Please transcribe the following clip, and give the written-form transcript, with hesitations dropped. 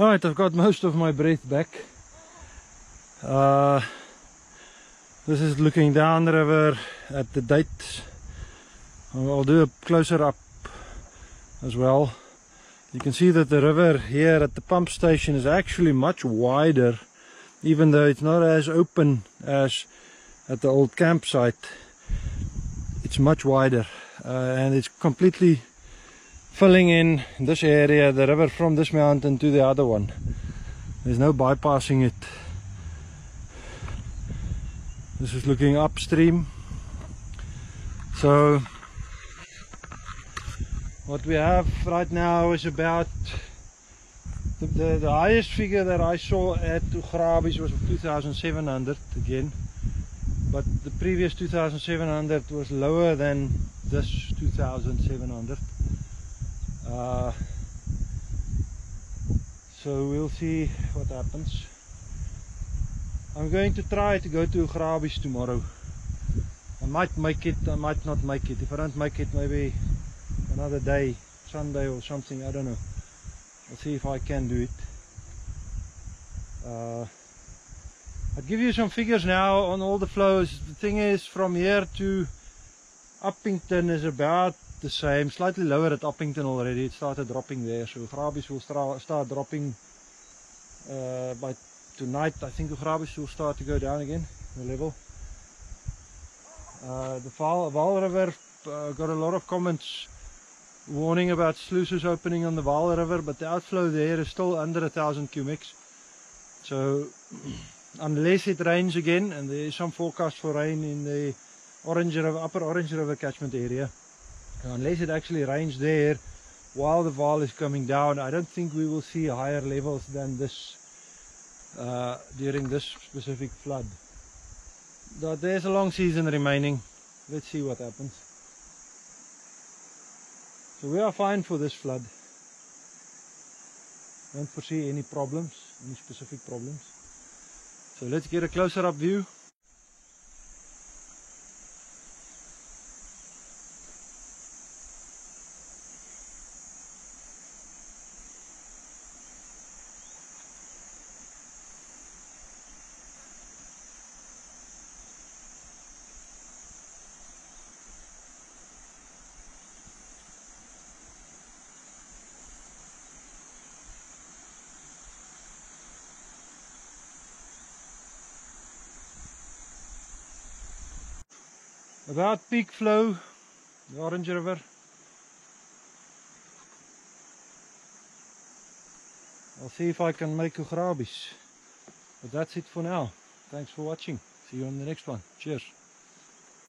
Alright, I've got most of my breath back. This is looking down the river at the date. I'll do a closer up as well. You can see that the river here at the pump station is actually much wider, even though it's not as open as at the old campsite. It's much wider, and it's completely filling in this area, the river from this mountain to the other one. There's no bypassing it. This is looking upstream. So what we have right now is about the highest figure that I saw at Ugrabis was 2,700 again, but the previous 2,700 was lower than this 2,700. So we'll see what happens. I'm going to try to go to Ugrabis tomorrow. I might make it, I might not make it. If I don't make it, maybe another day, Sunday or something, I don't know. I'll see if I can do it. I'll give you some figures now on all the flows. The thing is, from here to Upington is about the same, slightly lower at Upington already. It started dropping there, so Ugrabis will start dropping by tonight. I think Ugrabis will start to go down again, the level. The Vaal River got a lot of comments warning about sluices opening on the Vaal River, but the outflow there is still under 1,000 cubics. So unless it rains again, and there is some forecast for rain in the Orange River, Upper Orange River catchment area, unless it actually rains there while the Vaal is coming down, I don't think we will see higher levels than this during this specific flood. But there's a long season remaining. Let's see what happens. So we are fine for this flood. Don't foresee any problems, any specific problems. So let's get a closer up view. About peak flow, the Orange River. I'll see if I can make Ugrabis. But that's it for now. Thanks for watching. See you on the next one. Cheers.